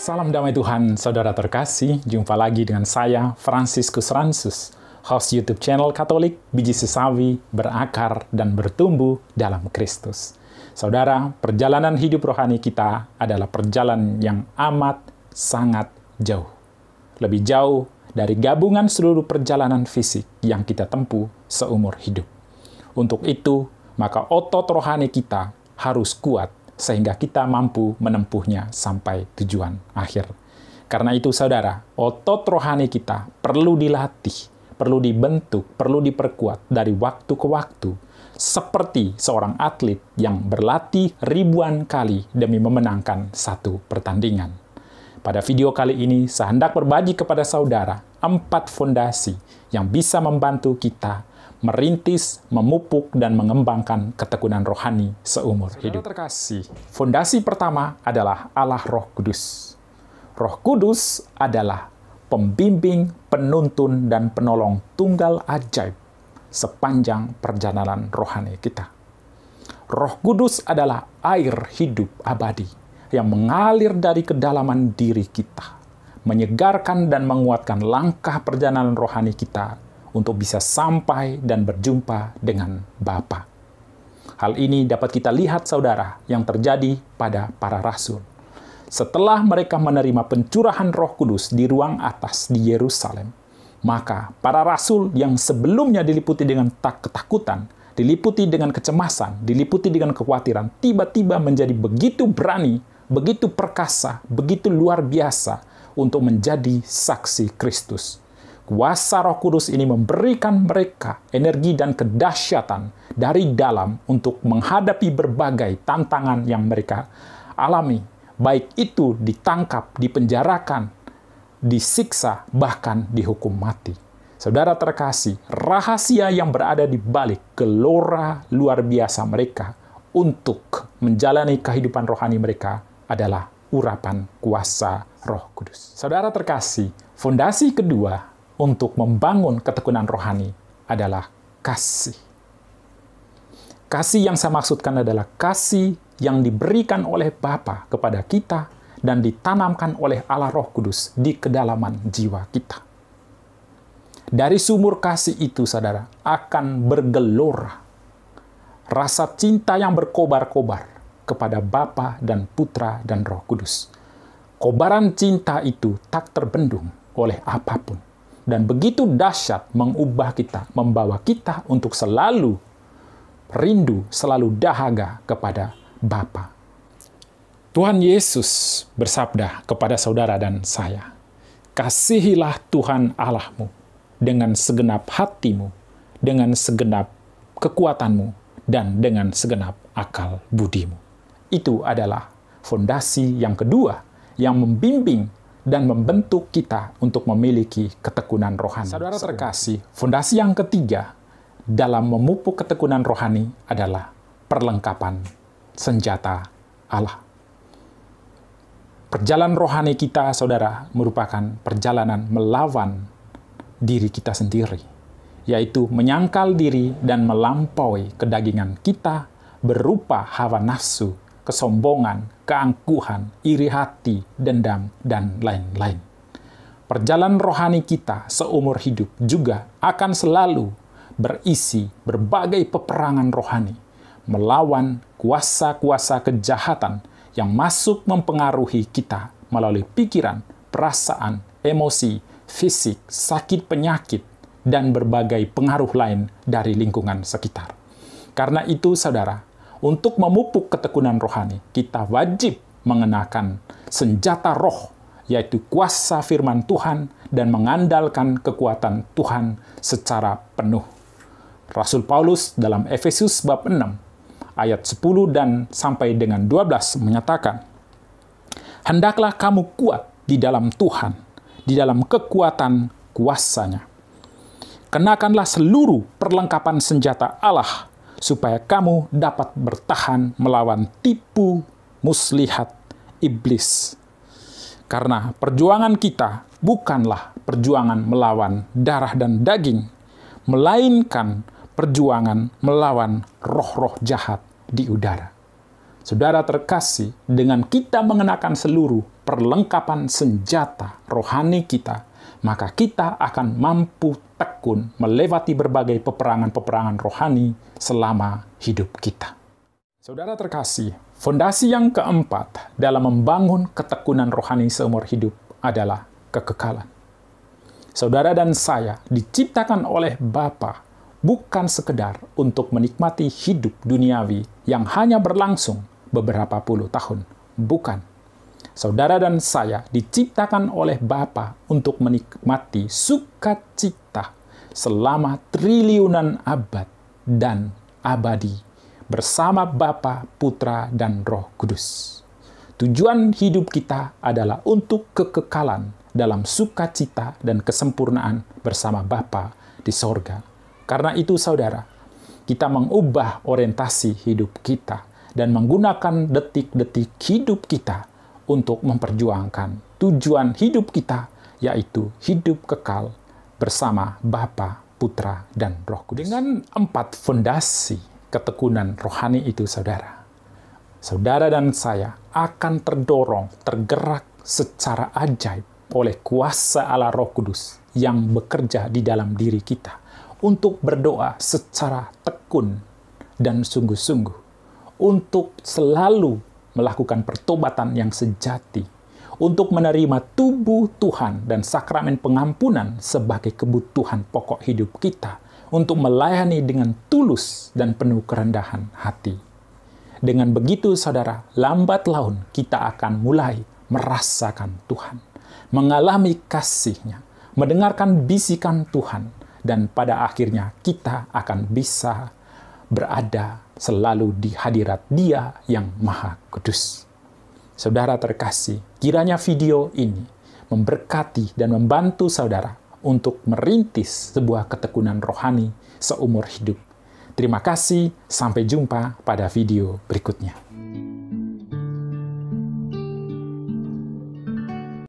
Salam damai Tuhan, saudara terkasih. Jumpa lagi dengan saya, Franciscus Ransus, host YouTube channel Katolik, Biji Sesawi, berakar dan bertumbuh dalam Kristus. Saudara, perjalanan hidup rohani kita adalah perjalanan yang amat sangat jauh. Lebih jauh dari gabungan seluruh perjalanan fisik yang kita tempuh seumur hidup. Untuk itu, maka otot rohani kita harus kuat sehingga kita mampu menempuhnya sampai tujuan akhir. Karena itu, saudara, otot rohani kita perlu dilatih, perlu dibentuk, perlu diperkuat dari waktu ke waktu, seperti seorang atlet yang berlatih ribuan kali demi memenangkan satu pertandingan. Pada video kali ini, saya hendak berbagi kepada saudara 4 fondasi yang bisa membantu kita merintis, memupuk, dan mengembangkan ketekunan rohani seumur hidup. Saudara terkasih, fondasi pertama adalah Allah Roh Kudus. Roh Kudus adalah pembimbing, penuntun, dan penolong tunggal ajaib sepanjang perjalanan rohani kita. Roh Kudus adalah air hidup abadi yang mengalir dari kedalaman diri kita, menyegarkan dan menguatkan langkah perjalanan rohani kita untuk bisa sampai dan berjumpa dengan Bapa. Hal ini dapat kita lihat, saudara, yang terjadi pada para rasul. Setelah mereka menerima pencurahan Roh Kudus di ruang atas di Yerusalem, maka para rasul yang sebelumnya diliputi dengan ketakutan, diliputi dengan kecemasan, diliputi dengan kekhawatiran, tiba-tiba menjadi begitu berani, begitu perkasa, begitu luar biasa untuk menjadi saksi Kristus. Kuasa Roh Kudus ini memberikan mereka energi dan kedahsyatan dari dalam untuk menghadapi berbagai tantangan yang mereka alami, baik itu ditangkap, dipenjarakan, disiksa, bahkan dihukum mati. Saudara terkasih, rahasia yang berada di balik gelora luar biasa mereka untuk menjalani kehidupan rohani mereka adalah urapan kuasa Roh Kudus. Saudara terkasih, fondasi kedua untuk membangun ketekunan rohani adalah kasih. Kasih yang saya maksudkan adalah kasih yang diberikan oleh Bapa kepada kita dan ditanamkan oleh Allah Roh Kudus di kedalaman jiwa kita. Dari sumur kasih itu, saudara, akan bergelora rasa cinta yang berkobar-kobar kepada Bapa dan Putra dan Roh Kudus. Kobaran cinta itu tak terbendung oleh apapun. Dan begitu dahsyat mengubah kita, membawa kita untuk selalu rindu, selalu dahaga kepada Bapa. Tuhan Yesus bersabda kepada saudara dan saya, "Kasihilah Tuhan Allahmu dengan segenap hatimu, dengan segenap kekuatanmu, dan dengan segenap akal budimu." Itu adalah fondasi yang kedua yang membimbing dan membentuk kita untuk memiliki ketekunan rohani. Saudara terkasih, fondasi yang ketiga dalam memupuk ketekunan rohani adalah perlengkapan senjata Allah. Perjalanan rohani kita, saudara, merupakan perjalanan melawan diri kita sendiri, yaitu menyangkal diri dan melampaui kedagingan kita berupa hawa nafsu, kesombongan, keangkuhan, iri hati, dendam, dan lain-lain. Perjalanan rohani kita seumur hidup juga akan selalu berisi berbagai peperangan rohani, melawan kuasa-kuasa kejahatan yang masuk mempengaruhi kita melalui pikiran, perasaan, emosi, fisik, sakit penyakit, dan berbagai pengaruh lain dari lingkungan sekitar. Karena itu, saudara, untuk memupuk ketekunan rohani, kita wajib mengenakan senjata roh, yaitu kuasa firman Tuhan dan mengandalkan kekuatan Tuhan secara penuh. Rasul Paulus dalam Efesus bab 6, ayat 10 dan sampai dengan 12 menyatakan, "Hendaklah kamu kuat di dalam Tuhan, di dalam kekuatan kuasa-Nya. Kenakanlah seluruh perlengkapan senjata Allah, supaya kamu dapat bertahan melawan tipu muslihat iblis. Karena perjuangan kita bukanlah perjuangan melawan darah dan daging, melainkan perjuangan melawan roh-roh jahat di udara." Saudara terkasih, dengan kita mengenakan seluruh perlengkapan senjata rohani kita, maka kita akan mampu tekun melewati berbagai peperangan-peperangan rohani selama hidup kita. Saudara terkasih, fondasi yang keempat dalam membangun ketekunan rohani seumur hidup adalah kekekalan. Saudara dan saya diciptakan oleh Bapa bukan sekedar untuk menikmati hidup duniawi yang hanya berlangsung beberapa puluh tahun. Bukan. Saudara dan saya diciptakan oleh Bapa untuk menikmati sukacita selama triliunan abad dan abadi bersama Bapa, Putra, dan Roh Kudus. Tujuan hidup kita adalah untuk kekekalan dalam sukacita dan kesempurnaan bersama Bapa di sorga. Karena itu, saudara, kita mengubah orientasi hidup kita dan menggunakan detik-detik hidup kita untuk memperjuangkan tujuan hidup kita, yaitu hidup kekal bersama Bapa, Putra, dan Roh Kudus. Dengan 4 fondasi ketekunan rohani itu, saudara dan saya akan tergerak secara ajaib oleh kuasa Allah Roh Kudus yang bekerja di dalam diri kita untuk berdoa secara tekun dan sungguh-sungguh, untuk selalu melakukan pertobatan yang sejati, untuk menerima tubuh Tuhan dan sakramen pengampunan sebagai kebutuhan pokok hidup kita, untuk melayani dengan tulus dan penuh kerendahan hati. Dengan begitu, saudara, lambat laun kita akan mulai merasakan Tuhan, mengalami kasih-Nya, mendengarkan bisikan Tuhan, dan pada akhirnya kita akan bisa berada selalu di hadirat Dia yang Maha Kudus. Saudara terkasih, kiranya video ini memberkati dan membantu saudara untuk merintis sebuah ketekunan rohani seumur hidup. Terima kasih, sampai jumpa pada video berikutnya.